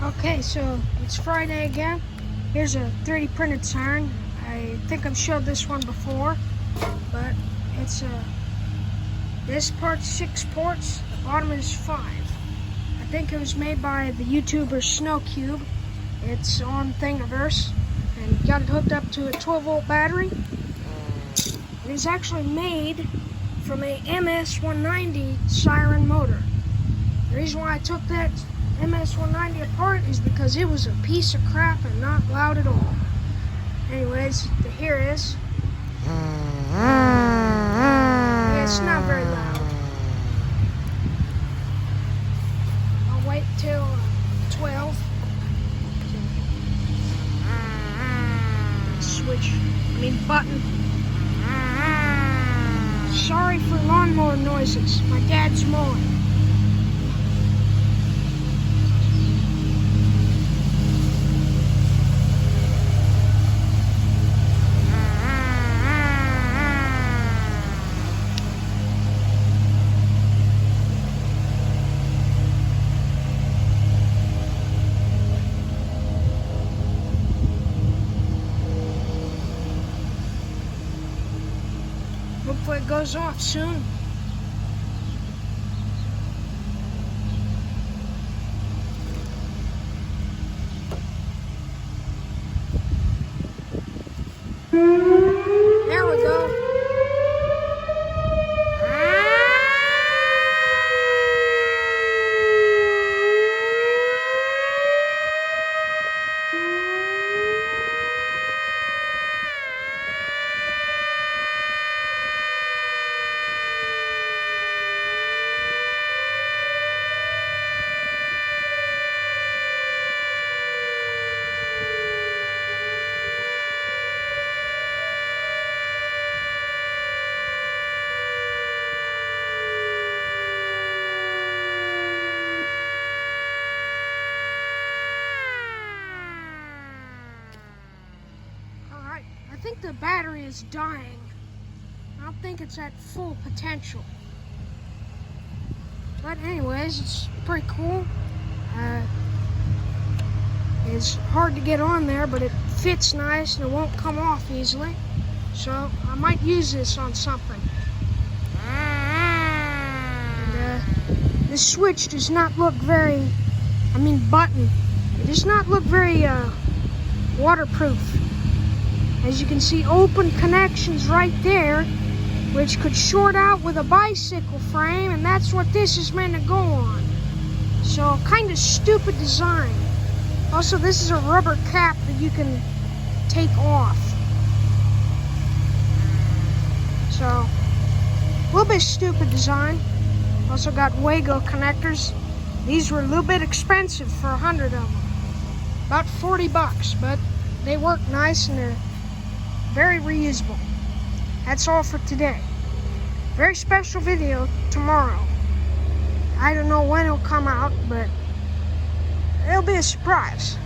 Okay, so it's Friday again. Here's a 3D printed siren. I think I've showed this one before, but it's this part's 6 ports, the bottom is 5. I think it was made by the YouTuber Snowcube. It's on Thingiverse, and got it hooked up to a 12-volt battery. It is actually made from a MS-190 siren motor. The reason why I took that MS-190 apart is because it was a piece of crap and not loud at all. Anyways, here it is. Yeah, it's not very loud. I'll wait till 12. Button. Sorry for lawnmower noises. My dad's mowing. Hopefully it goes off soon. There we go. I think the battery is dying. I don't think it's at full potential. But anyways, it's pretty cool. It's hard to get on there, but it fits nice and it won't come off easily. So I might use this on something. And this switch does not look very, button. It does not look very waterproof. As you can see, open connections right there, which could short out with a bicycle frame, and that's what this is meant to go on. So, kind of stupid design. Also, this is a rubber cap that you can take off. So, a little bit stupid design. Also got Wago connectors. These were a little bit expensive for 100 of them. About 40 bucks, but they work nice and they're very reusable. That's all for today. Very special video tomorrow. I don't know when it'll come out, but it'll be a surprise.